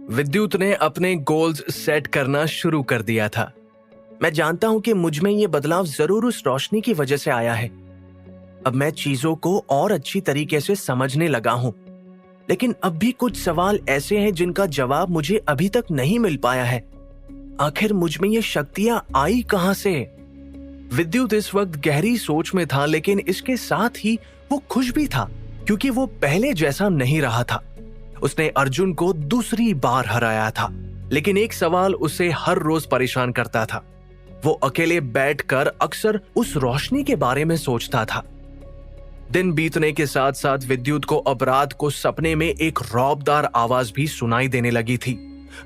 विद्युत ने अपने गोल्स सेट करना शुरू कर दिया था। मैं जानता हूं कि मुझ में ये बदलाव जरूर उस रोशनी की वजह से आया है। अब मैं चीजों को और अच्छी तरीके से समझने लगा हूं, लेकिन अब भी कुछ सवाल ऐसे हैं जिनका जवाब मुझे अभी तक नहीं मिल पाया है। आखिर मुझ में ये शक्तियां आई कहां से? विद्युत इस वक्त गहरी सोच में था, लेकिन इसके साथ ही वो खुश भी था, क्योंकि वो पहले जैसा नहीं रहा था। उसने अर्जुन को दूसरी बार हराया था, लेकिन एक सवाल उसे हर रोज परेशान करता था। वो अकेले बैठकर अक्सर उस रोशनी के बारे में सोचता था। दिन बीतने के साथ साथ विद्युत को अब रात को सपने में एक रौबदार आवाज भी सुनाई देने लगी थी,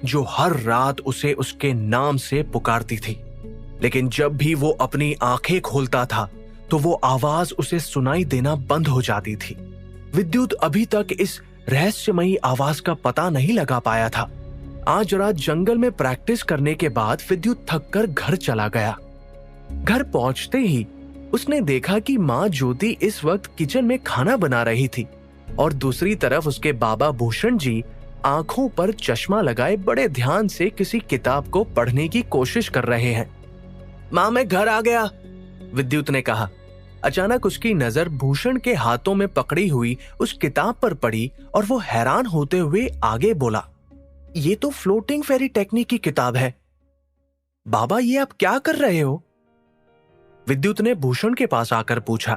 जो हर रात उसे उसके नाम से पुकारती थी। लेकिन जब भी वो अपनी आंखें खोलता था तो वो आवाज उसे सुनाई देना बंद हो जाती थी। विद्युत अभी तक इस रहस्यमयी आवाज का पता नहीं लगा पाया था। आज रात जंगल में प्रैक्टिस करने के बाद विद्युत थककर घर चला गया। घर पहुंचते ही उसने देखा कि माँ ज्योति इस वक्त किचन में खाना बना रही थी और दूसरी तरफ उसके बाबा भूषण जी आंखों पर चश्मा लगाए बड़े ध्यान से किसी किताब को पढ़ने की कोशिश कर रहे हैं। माँ, मैं घर आ गया, विद्युत ने कहा। अचानक उसकी नजर भूषण के हाथों में पकड़ी हुई उस किताब पर पड़ी और वो हैरान होते हुए आगे बोला, ये तो फ्लोटिंग फेरी टेक्निक की किताब है। बाबा, ये आप क्या कर रहे हो? विद्युत ने भूषण के पास आकर पूछा।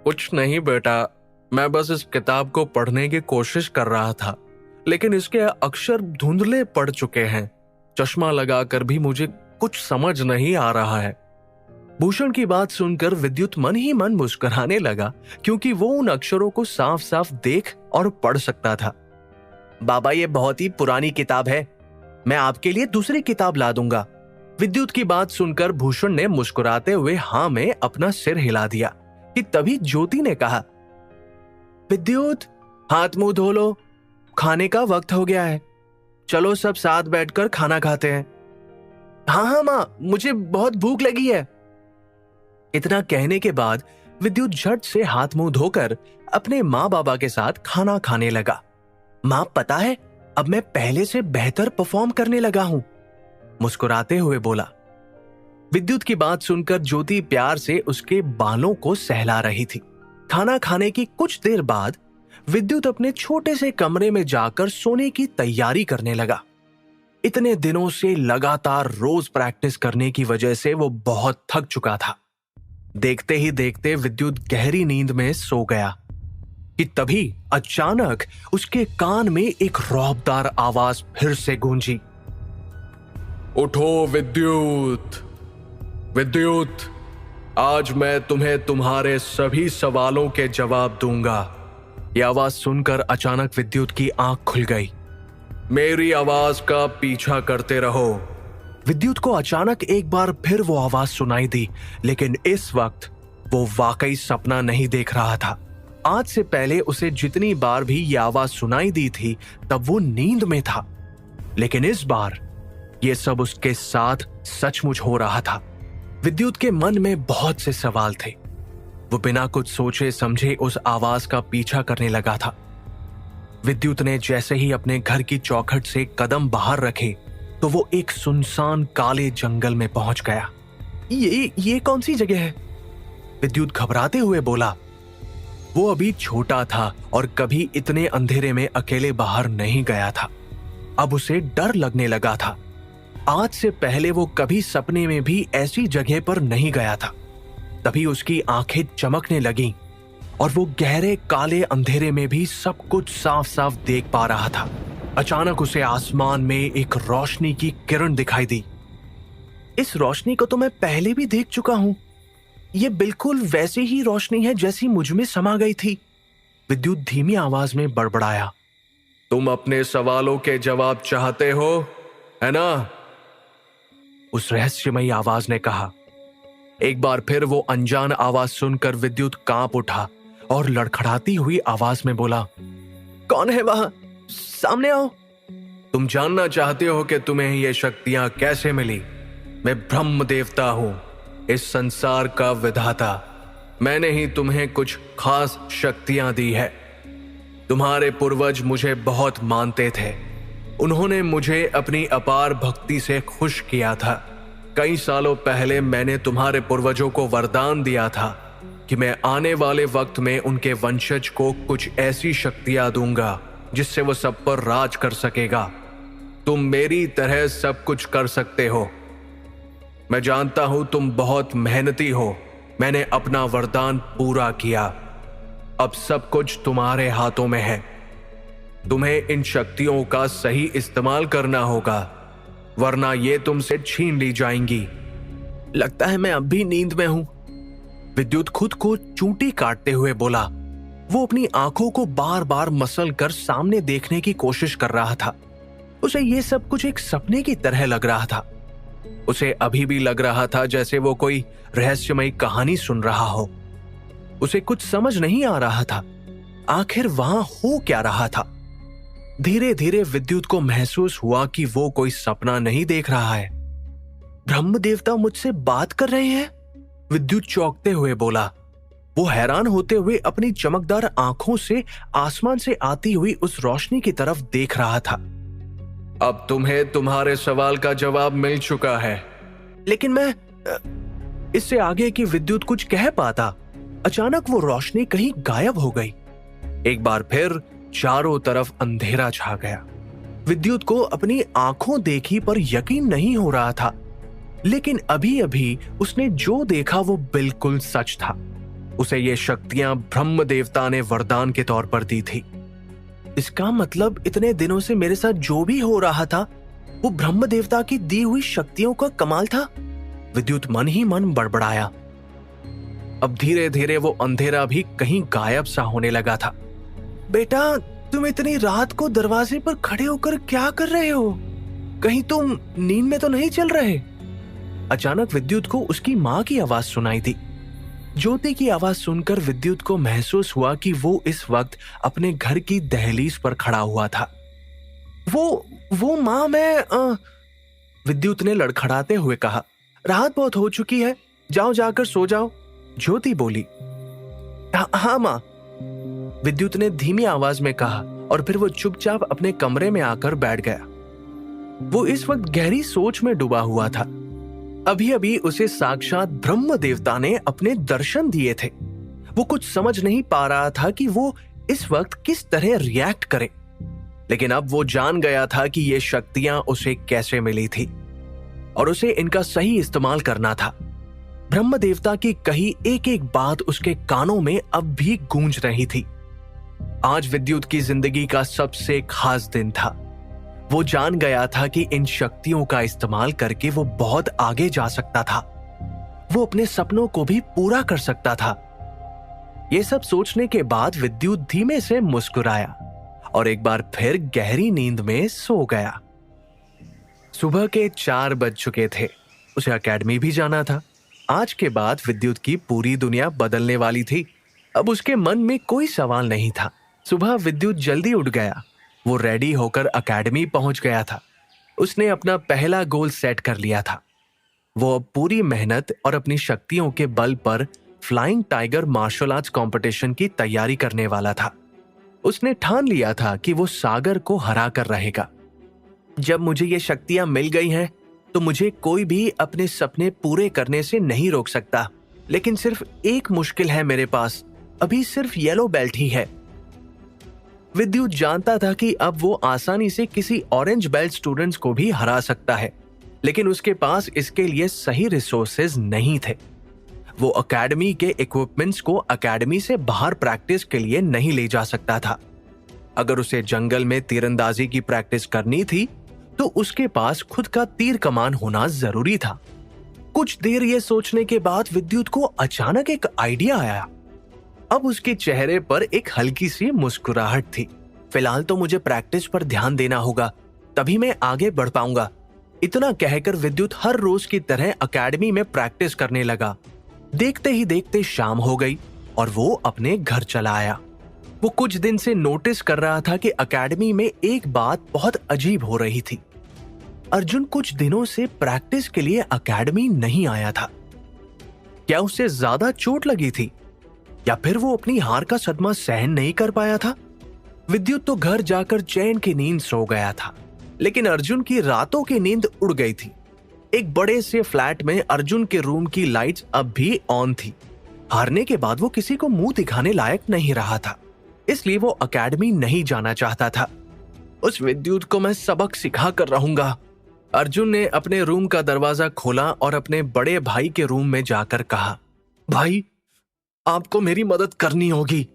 कुछ नहीं बेटा, मैं बस इस किताब को पढ़ने की कोशिश कर रहा था, लेकिन इसके अक्षर धुंधले पड़ चुके हैं। चश्मा लगाकर भी मुझे कुछ समझ नहीं आ रहा है। भूषण की बात सुनकर विद्युत मन ही मन मुस्कुराने लगा, क्योंकि वो उन अक्षरों को साफ साफ देख और पढ़ सकता था। बाबा, ये बहुत ही पुरानी किताब है, मैं आपके लिए दूसरी किताब ला दूंगा। विद्युत की बात सुनकर भूषण ने मुस्कुराते हुए हाँ में अपना सिर हिला दिया कि तभी ज्योति ने कहा, विद्युत, हाथ मुंह धो लो, खाने का वक्त हो गया है। चलो सब साथ बैठकर खाना खाते हैं। हाँ हाँ माँ, मुझे बहुत भूख लगी है। इतना कहने के बाद विद्युत झट से हाथ मुंह धोकर अपने माँ बाबा के साथ खाना खाने लगा। माँ, पता है, अब मैं पहले से बेहतर परफॉर्म करने लगा हूं, मुस्कुराते हुए बोला। विद्युत की बात सुनकर ज्योति प्यार से उसके बालों को सहला रही थी। खाना खाने की कुछ देर बाद विद्युत अपने छोटे से कमरे में जाकर सोने की तैयारी करने लगा। इतने दिनों से लगातार रोज प्रैक्टिस करने की वजह से वो बहुत थक चुका था। देखते ही देखते विद्युत गहरी नींद में सो गया कि तभी अचानक उसके कान में एक रौबदार आवाज फिर से गूंजी। उठो विद्युत, विद्युत, आज मैं तुम्हें तुम्हारे सभी सवालों के जवाब दूंगा। यह आवाज सुनकर अचानक विद्युत की आंख खुल गई। मेरी आवाज का पीछा करते रहो। विद्युत को अचानक एक बार फिर वो आवाज सुनाई दी, लेकिन इस वक्त वो वाकई सपना नहीं देख रहा था। आज से पहले उसे जितनी बार भी यह आवाज सुनाई दी थी तब वो नींद में था, लेकिन इस बार ये सब उसके साथ सचमुच हो रहा था। विद्युत के मन में बहुत से सवाल थे। वो बिना कुछ सोचे समझे उस आवाज का पीछा करने लगा था। विद्युत ने जैसे ही अपने घर की चौखट से कदम बाहर रखे तो वो एक सुनसान काले जंगल में पहुंच गया। ये कौन सी जगह है? विद्युत घबराते हुए बोला। वो अभी छोटा था और कभी इतने अंधेरे में अकेले बाहर नहीं गया था। अब उसे डर लगने लगा था। आज से पहले वो कभी सपने में भी ऐसी जगह पर नहीं गया था। तभी उसकी आंखें चमकने लगीं और वो गहरे काले अंधेरे में भी सब कुछ साफ साफ देख पा रहा था। अचानक उसे आसमान में एक रोशनी की किरण दिखाई दी। इस रोशनी को तो मैं पहले भी देख चुका हूं। ये बिल्कुल वैसी ही रोशनी है जैसी मुझ में समा गई थी, विद्युत धीमी आवाज में बड़बड़ाया। तुम अपने सवालों के जवाब चाहते हो, है ना? उस रहस्यमयी आवाज ने कहा। एक बार फिर वो अनजान आवाज सुनकर विद्युत कांप उठा और लड़खड़ाती हुई आवाज में बोला, कौन है वहां? सामने आओ। तुम जानना चाहते हो कि तुम्हें ये शक्तियां कैसे मिली? मैं ब्रह्म देवता हूं, इस संसार का विधाता। मैंने ही तुम्हें कुछ खास शक्तियां दी है। तुम्हारे पूर्वज मुझे बहुत मानते थे, उन्होंने मुझे अपनी अपार भक्ति से खुश किया था। कई सालों पहले मैंने तुम्हारे पूर्वजों को वरदान दिया था कि मैं आने वाले वक्त में उनके वंशज को कुछ ऐसी शक्तियां दूंगा जिससे वो सब पर राज कर सकेगा। तुम मेरी तरह सब कुछ कर सकते हो। मैं जानता हूं तुम बहुत मेहनती हो। मैंने अपना वरदान पूरा किया। अब सब कुछ तुम्हारे हाथों में है। तुम्हें इन शक्तियों का सही इस्तेमाल करना होगा, वरना ये तुमसे छीन ली जाएंगी। लगता है मैं अब भी नींद में हूं, विद्युत खुद को चूंटी काटते हुए बोला। वो अपनी आंखों को बार बार मसल कर सामने देखने की कोशिश कर रहा था। उसे ये सब कुछ एक सपने की तरह लग रहा था। उसे अभी भी लग रहा था जैसे वो कोई रहस्यमयी कहानी सुन रहा हो। उसे कुछ समझ नहीं आ रहा था, आखिर वहां हो क्या रहा था। धीरे धीरे विद्युत को महसूस हुआ कि वो कोई सपना नहीं देख रहा है। ब्रह्म देवता मुझसे बात कर रहे हैं, विद्युत चौंकते हुए बोला। वो हैरान होते हुए अपनी चमकदार आंखों से आसमान से आती हुई उस रोशनी की तरफ देख रहा था। अब तुम्हें तुम्हारे सवाल का जवाब मिल चुका है। लेकिन मैं इससे आगे की विद्युत कुछ कह पाता। अचानक वो रोशनी कहीं गायब हो गई। एक बार फिर चारों तरफ अंधेरा छा गया। विद्युत को अपनी आंखों देखी पर यकीन नहीं हो रहा था, लेकिन अभी अभी उसने जो देखा वो बिल्कुल सच था। उसे ये शक्तियां ब्रह्म देवता ने वरदान के तौर पर दी थी। इसका मतलब इतने दिनों से मेरे साथ जो भी हो रहा था वो ब्रह्म देवता की दी हुई शक्तियों का कमाल था, विद्युत मन ही मन बड़बड़ाया। अब धीरे धीरे वो अंधेरा भी कहीं गायब सा होने लगा था। बेटा, तुम इतनी रात को दरवाजे पर खड़े होकर क्या कर रहे हो? कहीं तुम नींद में तो नहीं चल रहे? अचानक विद्युत को उसकी मां की आवाज सुनाई दी। ज्योति की आवाज सुनकर विद्युत को महसूस हुआ कि वो इस वक्त अपने घर की दहलीज पर खड़ा हुआ था। वो मां, मैं विद्युत ने लड़खड़ाते हुए कहा। रात बहुत हो चुकी है, जाओ जाकर सो जाओ, ज्योति बोली। हाँ मां, विद्युत ने धीमी आवाज में कहा और फिर वो चुपचाप अपने कमरे में आकर बैठ गया। वो इस वक्त गहरी सोच में डूबा हुआ था। अभी अभी उसे साक्षात ब्रह्म देवता ने अपने दर्शन दिए थे। वो कुछ समझ नहीं पा रहा था कि वो इस वक्त किस तरह रिएक्ट करे, लेकिन अब वो जान गया था कि ये शक्तियां उसे कैसे मिली थी और उसे इनका सही इस्तेमाल करना था। ब्रह्म देवता की कही एक एक बात उसके कानों में अब भी गूंज रही थी। आज विद्युत की जिंदगी का सबसे खास दिन था। वो जान गया था कि इन शक्तियों का इस्तेमाल करके वो बहुत आगे जा सकता था। वो अपने सपनों को भी पूरा कर सकता था। ये सब सोचने के बाद विद्युत धीमे से मुस्कुराया और एक बार फिर गहरी नींद में सो गया। सुबह के 4 बज चुके थे। उसे एकेडमी भी जाना था। आज के बाद विद्युत की पूरी दुनिया बदलने वाली थी। अब उसके मन में कोई सवाल नहीं था। सुबह विद्युत जल्दी उठ गया। वो रेडी होकर एकेडमी पहुंच गया था। उसने अपना पहला गोल सेट कर लिया था। वो अब पूरी मेहनत और अपनी शक्तियों के बल पर flying tiger martial arts competition की तैयारी करने वाला था। उसने ठान लिया था कि वो सागर को हरा कर रहेगा। जब मुझे ये शक्तियां मिल गई हैं, तो मुझे कोई भी अपने सपने पूरे करने से नहीं रोक सकता। लेकिन सिर्फ एक मुश्किल है मेरे पास, अभी सिर्फ येलो बेल्ट ही है। विद्युत जानता था कि अब वो आसानी से किसी ऑरेंज बेल्ट स्टूडेंट्स को भी हरा सकता है, लेकिन उसके पास इसके लिए सही रिसोर्सेज नहीं थे। वो एकेडमी के इक्विपमेंट्स को एकेडमी से बाहर प्रैक्टिस के लिए नहीं ले जा सकता था। अगर उसे जंगल में तीरंदाजी की प्रैक्टिस करनी थी, तो उसके पास खुद का तीर कमान होना जरूरी था। कुछ देर ये सोचने के बाद विद्युत को अचानक एक आइडिया आया। अब उसके चेहरे पर एक हल्की सी मुस्कुराहट थी। फिलहाल तो मुझे प्रैक्टिस पर ध्यान देना होगा, तभी मैं आगे बढ़ पाऊंगा। इतना कहकर विद्युत हर रोज की तरह एकेडमी में प्रैक्टिस करने लगा। देखते ही देखते शाम हो गई और वो अपने घर चला आया। वो कुछ दिन से नोटिस कर रहा था कि एकेडमी में एक बात बहुत अजीब हो रही थी। अर्जुन कुछ दिनों से प्रैक्टिस के लिए एकेडमी नहीं आया था। क्या उसे ज्यादा चोट लगी थी या फिर वो अपनी हार का सदमा सहन नहीं कर पाया था? विद्युत तो घर जाकर चैन की नींद सो गया था। लेकिन अर्जुन की रातों की नींद उड़ गई थी। एक बड़े से फ्लैट में अर्जुन के रूम की लाइट्स अब भी ऑन थी। हारने के बाद वो किसी को मुंह दिखाने लायक नहीं रहा था, इसलिए वो एकेडमी नहीं जाना चाहता था। उस विद्युत को मैं सबक सिखा कर रहूंगा। अर्जुन ने अपने रूम का दरवाजा खोला और अपने बड़े भाई के रूम में जाकर कहा, भाई, आपको मेरी मदद करनी होगी।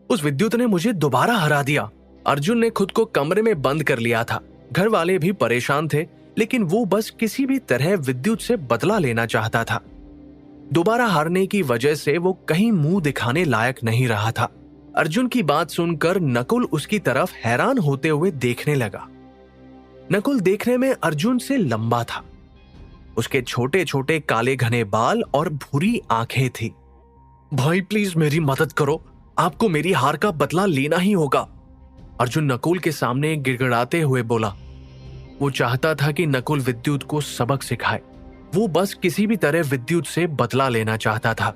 उस विद्युत ने मुझे दोबारा हरा दिया। अर्जुन ने खुद को कमरे में बंद कर लिया था। घर वाले भी परेशान थे, लेकिन वो बस किसी भी तरह विद्युत से बदला लेना चाहता था। दोबारा हारने की वजह से वो कहीं मुंह दिखाने लायक नहीं रहा था। अर्जुन की बात सुनकर नकुल उसकी तरफ हैरान होते हुए देखने लगा। नकुल देखने में अर्जुन से लंबा था। उसके छोटे छोटे काले घने बाल और भूरी आंखें थी। भाई प्लीज मेरी मदद करो, आपको मेरी हार का बदला लेना ही होगा। अर्जुन नकुल के सामने गिड़गिड़ाते हुए बोला। वो चाहता था कि नकुल विद्युत को सबक सिखाए। वो बस किसी भी तरह विद्युत से बदला लेना चाहता था।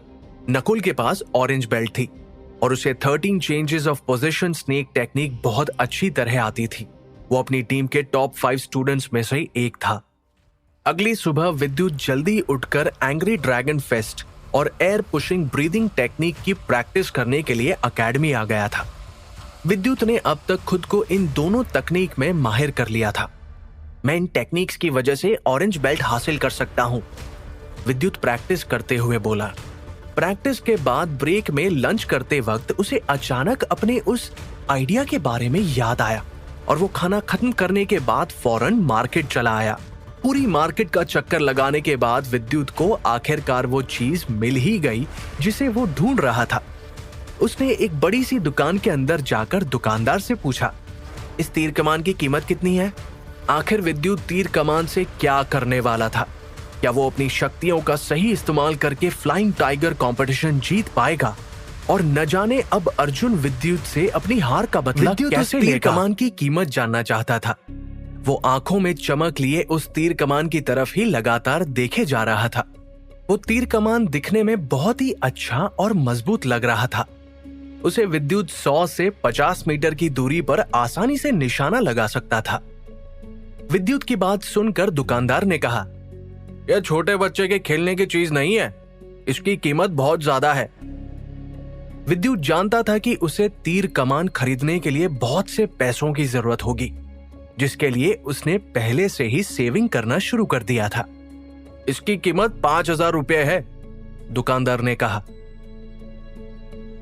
नकुल के पास ऑरेंज बेल्ट थी और उसे 13 changes of position snake technique बहुत अच्छी तरह आती थी। वो अपनी टीम के टॉप 5 स्टूडेंट्स में से एक था। अगली सुबह विद्युत जल्दी उठकर एंग्री ड्रैगन फेस्ट और एयर पुशिंग ब्रीदिंग टेक्निक की प्रैक्टिस करने के लिए एकेडमी आ गया था। विद्युत ने अब तक खुद को इन दोनों तकनीक में माहिर कर लिया था। मैं इन टेक्निक्स की वजह से ऑरेंज बेल्ट हासिल कर सकता हूं, विद्युत प्रैक्टिस करते हुए बोला। प्रैक्टिस के बाद ब्रेक में लंच करते वक्त उसे अचानक अपने उस आइडिया के बारे में याद आया और वो खाना खत्म करने के बाद फौरन मार्केट चला आया। पूरी मार्केट का चक्कर लगाने के बाद विद्युत को आखिरकार वो चीज मिल ही गई जिसे वो ढूंढ रहा था। उसने एक बड़ी सी दुकान के अंदर जाकर दुकानदार से पूछा, इस तीर कमान की कीमत कितनी है? आखिर विद्युत तीर कमान से क्या करने वाला था? क्या वो अपनी शक्तियों का सही इस्तेमाल करके फ्लाइंग टाइगर कंपटीशन जीत पाएगा? और न जाने अब अर्जुन विद्युत से अपनी हार का बदला कैसे लेगा? तीर कमान की कीमत जानना चाहता था। वो आंखों में चमक लिए उस तीर कमान की तरफ ही लगातार देखे जा रहा था। वो तीर कमान दिखने में बहुत ही अच्छा और मजबूत लग रहा था। उसे विद्युत 100 से 50 मीटर की दूरी पर आसानी से निशाना लगा सकता था। विद्युत की बात सुनकर दुकानदार ने कहा, यह छोटे बच्चे के खेलने की चीज नहीं है, इसकी कीमत बहुत ज्यादा है। विद्युत जानता था कि उसे तीर कमान खरीदने के लिए बहुत से पैसों की जरूरत होगी, जिसके लिए उसने पहले से ही सेविंग करना शुरू कर दिया था। इसकी कीमत 5,000 रुपए है, दुकानदार ने कहा।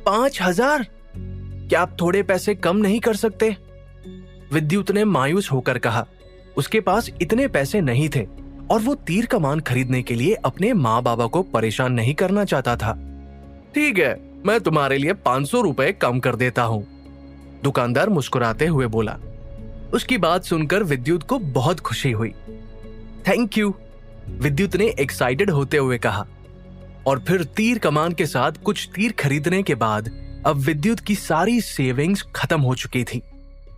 5,000? क्या आप थोड़े पैसे कम नहीं कर सकते? विद्युत ने मायूस होकर कहा। उसके पास इतने पैसे नहीं थे और वो तीर कमान खरीदने के लिए अपने माँ बाबा को परेशान नहीं करना चाहता था। ठीक है, मैं तुम्हारे लिए 500 रुपए कम कर देता हूँ, दुकानदार मुस्कुराते हुए बोला। उसकी बात सुनकर विद्युत को बहुत खुशी हुई। थैंक यू, विद्युत ने एक्साइटेड होते हुए कहा। और फिर तीर कमान के साथ कुछ तीर खरीदने के बाद अब विद्युत की सारी सेविंग्स खत्म हो चुकी थी।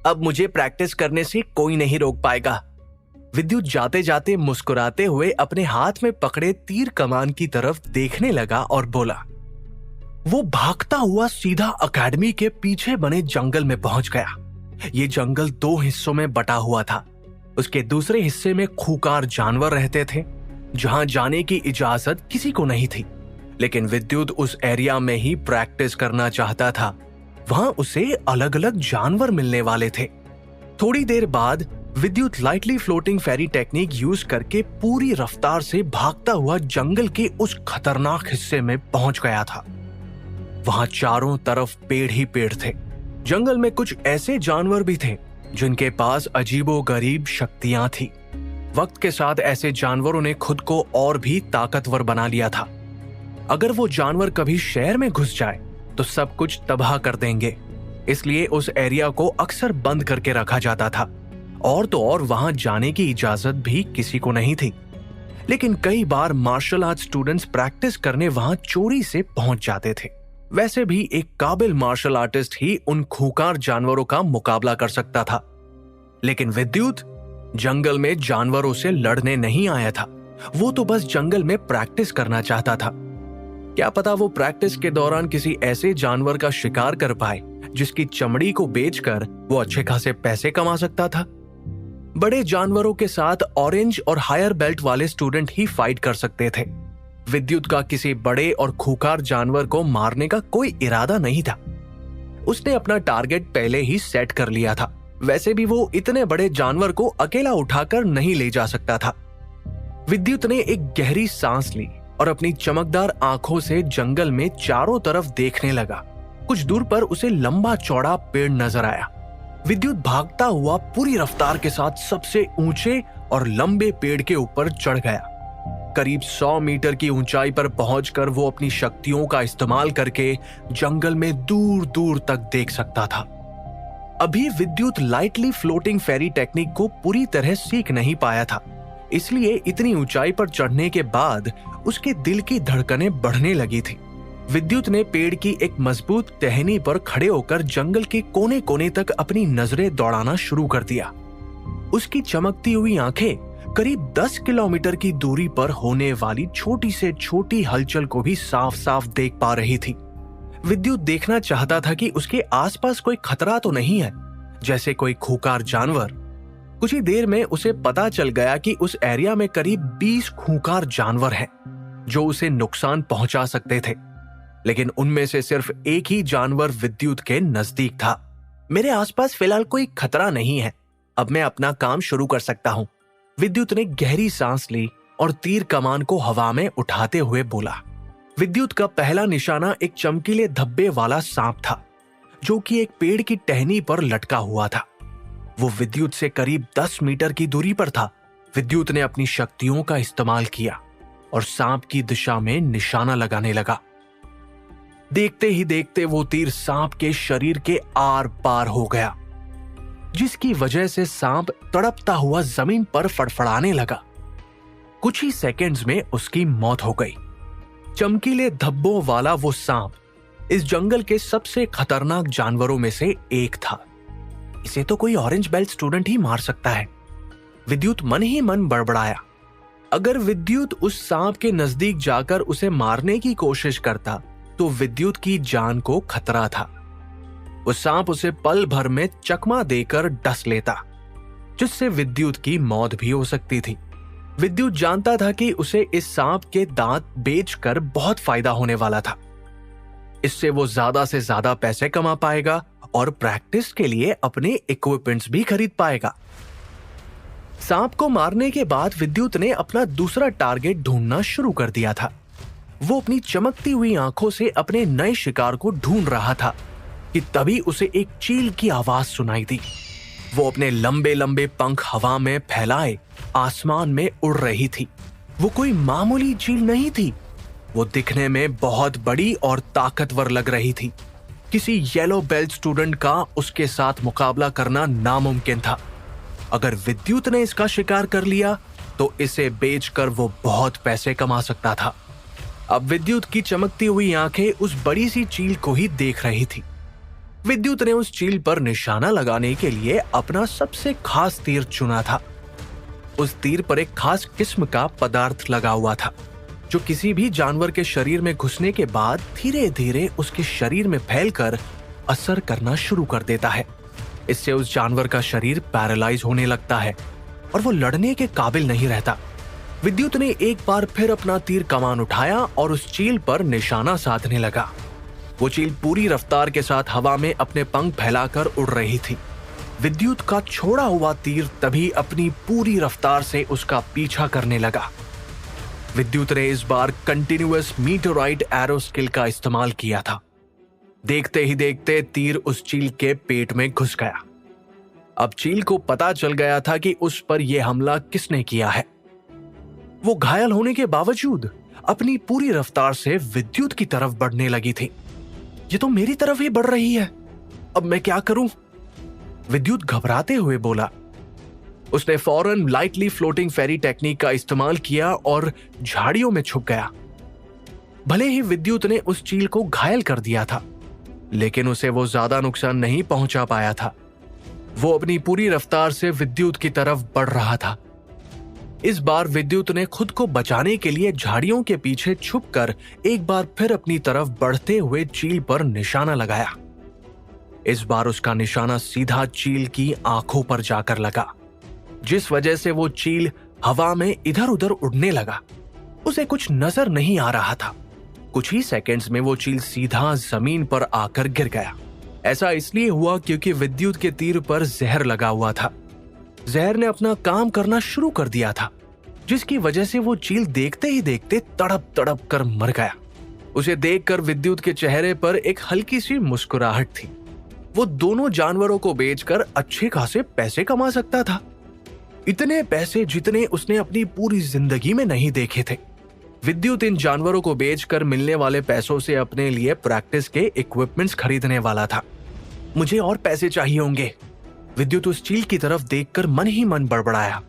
अब मुझे प्रैक्टिस करने से कोई नहीं रोक पाएगा। विद्युत जाते जाते मुस्कुराते हुए अपने हाथ में पकड़े तीर कमान की तरफ देखने लगा और बोला। वो भागता हुआ सीधा एकेडमी के पीछे बने जंगल में पहुंच गया। ये जंगल 2 हिस्सों में बटा हुआ था। उसके दूसरे हिस्से में खूंखार जानवर रहते थे, जहां जाने की इजाजत किसी को नहीं थी। लेकिन विद्युत उस एरिया में ही प्रैक्टिस करना चाहता था। वहां उसे अलग अलग जानवर मिलने वाले थे। थोड़ी देर बाद विद्युत लाइटली फ्लोटिंग फेरी टेक्निक यूज करके पूरी रफ्तार से भागता हुआ जंगल के उस खतरनाक हिस्से में पहुंच गया था। वहां चारों तरफ पेड़ ही पेड़ थे। जंगल में कुछ ऐसे जानवर भी थे जिनके पास अजीबोगरीब शक्तियां थी। वक्त के साथ ऐसे जानवरों ने खुद को और भी ताकतवर बना लिया था। अगर वो जानवर कभी शहर में घुस जाए तो सब कुछ तबाह कर देंगे, इसलिए उस एरिया को अक्सर बंद करके रखा जाता था। और तो और वहां जाने की इजाजत भी किसी को नहीं थी। लेकिन कई बार मार्शल आर्ट स्टूडेंट्स प्रैक्टिस करने वहां चोरी से पहुंच जाते थे। वैसे भी एक काबिल मार्शल आर्टिस्ट ही उन खूंखार जानवरों का मुकाबला कर सकता था। लेकिन विद्युत जंगल में जानवरों से लड़ने नहीं आया था। वो तो बस जंगल में प्रैक्टिस करना चाहता था। क्या पता वो प्रैक्टिस के दौरान किसी ऐसे जानवर का शिकार कर पाए जिसकी चमड़ी को बेचकर वो अच्छे खासे पैसे कमा सकता था। बड़े जानवरों के साथ ऑरेंज और हायर बेल्ट वाले स्टूडेंट ही फाइट कर सकते थे। विद्युत का किसी बड़े और खूंखार जानवर को मारने का कोई इरादा नहीं था। उसने अपना टारगेट पहले ही सेट कर लिया था। वैसे भी वो इतने बड़े जानवर को अकेला उठाकर नहीं ले जा सकता था। विद्युत ने एक गहरी सांस ली और अपनी चमकदार आंखों से जंगल में चारों तरफ देखने लगा। कुछ दूर पर उसे लंबा चौड़ा पेड़ नजर आया। विद्युत भागता हुआ पूरी रफ्तार के साथ सबसे ऊंचे और लंबे पेड़ के ऊपर चढ़ गया। करीब 100 मीटर की ऊंचाई पर पहुंचकर वो अपनी शक्तियों का इस्तेमाल करके जंगल में दूर दूर तक देख सकता था। अभी विद्युत लाइटली फ्लोटिंग फेरी टेक्निक को पूरी तरह सीख नहीं पाया था, इसलिए इतनी ऊंचाई पर चढ़ने के बाद उसके दिल की धड़कनें बढ़ने लगी थी। विद्युत ने पेड़ की एक मजबूत टहनी पर खड़े होकर जंगल के कोने कोने तक अपनी नजरें दौड़ाना शुरू कर दिया। उसकी चमकती हुई आंखें करीब 10 किलोमीटर की दूरी पर होने वाली छोटी से छोटी हलचल को भी साफ साफ देख पा रही थी। विद्युत देखना चाहता था कि उसके आसपास कोई खतरा तो नहीं है, जैसे कोई खूंखार जानवर। कुछ ही देर में उसे पता चल गया कि उस एरिया में करीब 20 खूंखार जानवर हैं, जो उसे नुकसान पहुंचा सकते थे, लेकिन उनमें से सिर्फ एक ही जानवर विद्युत के नजदीक था। मेरे आसपास फिलहाल कोई खतरा नहीं है, अब मैं अपना काम शुरू कर सकता हूं। विद्युत ने गहरी सांस ली और तीर कमान को हवा में उठाते हुए बोला। विद्युत का पहला निशाना एक चमकीले धब्बे वाला सांप था, जो कि एक पेड़ की टहनी पर लटका हुआ था। वो विद्युत से करीब 10 मीटर की दूरी पर था। विद्युत ने अपनी शक्तियों का इस्तेमाल किया और सांप की दिशा में निशाना लगाने लगा। देखते ही देखते वो तीर सांप के शरीर के आर पार हो गया, जिसकी वजह से सांप तड़पता हुआ जमीन पर फड़फड़ाने लगा। कुछ ही सेकंड्स में उसकी मौत हो गई। चमकीले धब्बों वाला वो सांप इस जंगल के सबसे खतरनाक जानवरों में से एक था। इसे तो कोई ऑरेंज बेल्ट स्टूडेंट ही मार सकता है, विद्युत मन ही मन बड़बड़ाया। अगर विद्युत उस सांप के नजदीक जाकर उसे मारने की कोशिश करता तो विद्युत की जान को खतरा था। वो सांप उसे पल भर में चकमा देकर डस लेता, जिससे विद्युत की मौत भी हो सकती थी। विद्युत जानता था कि उसे इस सांप के दांत बेचकर बहुत फायदा होने वाला था। इससे वो ज्यादा से ज्यादा पैसे कमा पाएगा और प्रैक्टिस के लिए अपने इक्विपमेंट्स भी खरीद पाएगा। सांप को मारने के बाद विद्युत ने अपना दूसरा टारगेट ढूंढना शुरू कर दिया था। वो अपनी चमकती हुई आंखों से अपने नए शिकार को ढूंढ रहा था कि तभी उसे एक चील की आवाज सुनाई दी। वो अपने लंबे लंबे पंख हवा में फैलाए आसमान में उड़ रही थी। वो कोई मामूली चील नहीं थी, वो दिखने में बहुत बड़ी और ताकतवर लग रही थी। किसी येलो बेल्ट स्टूडेंट का उसके साथ मुकाबला करना नामुमकिन था। अगर विद्युत ने इसका शिकार कर लिया तो इसे बेचकर वो बहुत पैसे कमा सकता था। अब विद्युत की चमकती हुई आंखें उस बड़ी सी चील को ही देख रही थी। विद्युत ने उस चील पर निशाना लगाने के लिए अपना सबसे खास तीर चुना था। उस तीर पर एक खास किस्म का पदार्थ लगा हुआ था, जो किसी भी जानवर के शरीर में घुसने के बाद धीरे धीरे उसके शरीर में फैलकर असर करना शुरू कर देता है। इससे उस जानवर का शरीर पैरालाइज होने लगता है और वो लड़ने के काबिल नहीं रहता। विद्युत ने एक बार फिर अपना तीर कमान उठाया और उस चील पर निशाना साधने लगा। वो चील पूरी रफ्तार के साथ हवा में अपने पंख फैलाकर उड़ रही थी। विद्युत का छोड़ा हुआ तीर तभी अपनी पूरी रफ्तार से उसका पीछा करने लगा। विद्युत ने इस बार कंटिन्यूअस मीटोराइट एरो स्किल का इस्तेमाल किया था। देखते ही देखते तीर उस चील के पेट में घुस गया। अब चील को पता चल गया था कि उस पर यह हमला किसने किया है। वो घायल होने के बावजूद अपनी पूरी रफ्तार से विद्युत की तरफ बढ़ने लगी थी। ये तो मेरी तरफ ही बढ़ रही है, अब मैं क्या करूं? विद्युत घबराते हुए बोला। उसने फौरन लाइटली फ्लोटिंग फेरी टेक्निक का इस्तेमाल किया और झाड़ियों में छुप गया। भले ही विद्युत ने उस चील को घायल कर दिया था, लेकिन उसे वो ज्यादा नुकसान नहीं पहुंचा पाया था। वो अपनी पूरी रफ्तार से विद्युत की तरफ बढ़ रहा था। इस बार विद्युत ने खुद को बचाने के लिए झाड़ियों के पीछे छुपकर एक बार फिर अपनी तरफ बढ़ते हुए चील पर निशाना लगाया। इस बार उसका निशाना सीधा चील की आंखों पर जाकर लगा। जिस वजह से वो चील हवा में इधर उधर उड़ने लगा। उसे कुछ नजर नहीं आ रहा था। कुछ ही सेकंड्स में वो चील सीधा जमीन पर आकर गिर गया। ऐसा इसलिए हुआ क्योंकि विद्युत के तीर पर जहर लगा हुआ था। जहर ने अपना काम करना शुरू कर दिया था, जिसकी वजह से वो चील देखते ही देखते तड़प तड़प कर मर गया। उसे देखकर विद्युत के चेहरे पर एक हल्की सी मुस्कुराहट थी। वो दोनों जानवरों को बेचकर अच्छे खासे पैसे कमा सकता था। इतने पैसे जितने उसने अपनी पूरी जिंदगी में नहीं देखे थे। विद्युत इन जानवरों को बेचकर मिलने वाले पैसों से अपने लिए प्रैक्टिस के इक्विपमेंट्स खरीदने वाला था। मुझे और पैसे चाहिए होंगे। विद्युत उस चील की तरफ देखकर मन ही मन बड़बड़ाया।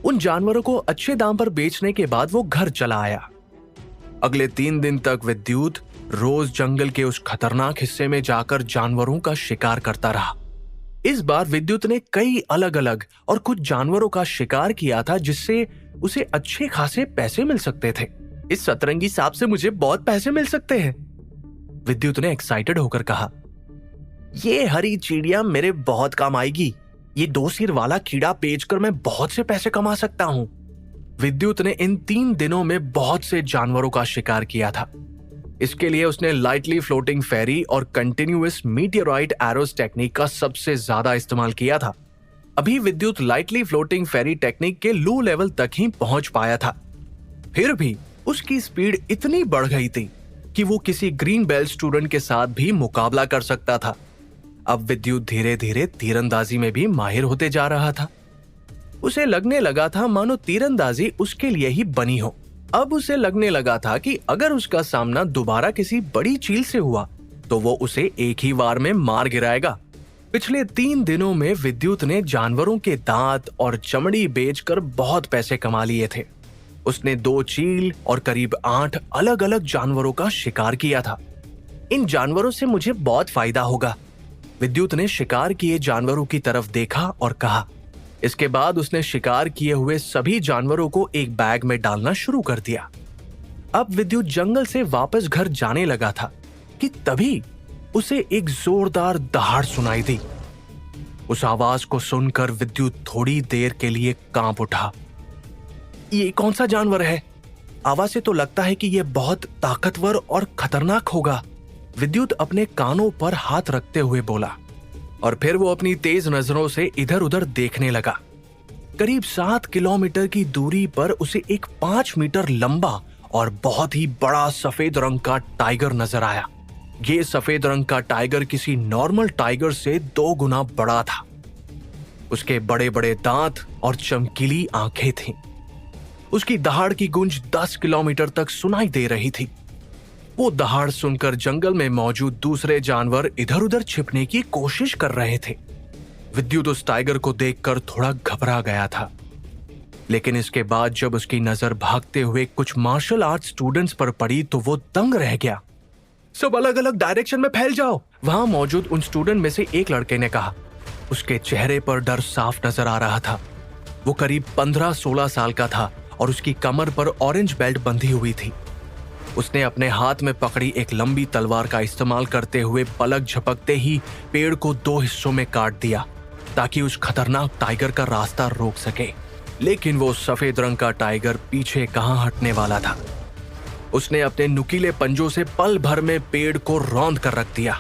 उन जानवरों को अच्छे दाम पर बेचने के बाद वो घर चला आया। अगले 3 दिन तक विद्युत रोज जंगल के उस खतरनाक हिस्से में जाकर जानवरों का शिकार करता रहा। इस बार विद्युत ने कई अलग अलग और कुछ जानवरों का शिकार किया था, जिससे उसे अच्छे खासे पैसे मिल सकते थे। इस सतरंगी सांप से मुझे बहुत पैसे मिल सकते हैं, विद्युत ने एक्साइटेड होकर कहा। ये हरी चिड़िया मेरे बहुत काम आएगी। ये 2 सिर वाला कीड़ा बेचकर मैं बहुत से पैसे कमा सकता हूं। विद्युत ने इन 3 दिनों में बहुत से जानवरों का शिकार किया था। इसके लिए उसने लाइटली फ्लोटिंग फेरी और कंटिन्यूअस मीटियोराइट एरोस टेक्निक का सबसे ज्यादा इस्तेमाल किया था। अभी विद्युत लाइटली फ्लोटिंग फेरी टेक्निक के लो लेवल तक ही पहुंच पाया था। फिर भी उसकी स्पीड इतनी बढ़ गई थी कि वो किसी ग्रीन बेल्ट स्टूडेंट के साथ भी मुकाबला कर सकता था। अब विद्युत धीरे धीरे तीरंदाजी में भी माहिर होते जा रहा था। उसे लगने लगा था मानो तीरंदाजी उसके लिए ही बनी हो। अब उसे लगने लगा था कि अगर उसका सामना दोबारा किसी बड़ी चील से हुआ तो वो उसे एक ही वार में मार गिराएगा। पिछले 3 दिनों में विद्युत ने जानवरों के दांत और चमड़ी बेचकर बहुत पैसे कमा लिए थे। उसने 2 चील और करीब 8 अलग अलग जानवरों का शिकार किया था। इन जानवरों से मुझे बहुत फायदा होगा। विद्युत ने शिकार किए जानवरों की तरफ देखा और कहा। इसके बाद उसने शिकार किए हुए सभी जानवरों को एक बैग में डालना शुरू कर दिया। अब विद्युत जंगल से वापस घर जाने लगा था कि तभी उसे एक जोरदार दहाड़ सुनाई दी। उस आवाज को सुनकर विद्युत थोड़ी देर के लिए कांप उठा। ये कौन सा जानवर है? आवाज से तो लगता है कि यह बहुत ताकतवर और खतरनाक होगा, विद्युत अपने कानों पर हाथ रखते हुए बोला। और फिर वो अपनी तेज नजरों से इधर उधर देखने लगा। करीब 7 किलोमीटर की दूरी पर उसे एक 5 मीटर लंबा और बहुत ही बड़ा सफेद रंग का टाइगर नजर आया। ये सफेद रंग का टाइगर किसी नॉर्मल टाइगर से 2 गुना बड़ा था। उसके बड़े बड़े दांत और चमकीली आंखें थीं। उसकी दहाड़ की गूंज 10 किलोमीटर तक सुनाई दे रही थी। वो दहाड़ सुनकर जंगल में मौजूद दूसरे जानवर इधर उधर छिपने की कोशिश कर रहे थे। विद्युत उस टाइगर को देखकर थोड़ा घबरा गया था, लेकिन इसके बाद जब उसकी नजर भागते हुए कुछ मार्शल आर्ट स्टूडेंट्स पर पड़ी तो वो दंग रह गया। सब अलग अलग डायरेक्शन में फैल जाओ, वहां मौजूद उन स्टूडेंट में से एक लड़के ने कहा। उसके चेहरे पर डर साफ नजर आ रहा था। वो करीब 15-16 साल का था और उसकी कमर पर ऑरेंज बेल्ट बंधी हुई थी। उसने अपने हाथ में पकड़ी एक लंबी तलवार का इस्तेमाल करते हुए पलक झपकते ही पेड़ को 2 हिस्सों में काट दिया ताकि उस खतरनाक टाइगर का रास्ता रोक सके। लेकिन वो सफेद रंग का टाइगर पीछे कहां हटने वाला था। उसने अपने नुकीले पंजों से पल भर में पेड़ को रौंद कर रख दिया।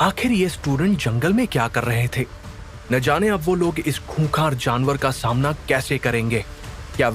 आखिर ये स्टूडेंट जंगल में क्या कर रहे थे? न जाने अब वो लोग इस खूंखार जानवर का सामना कैसे करेंगे। क्या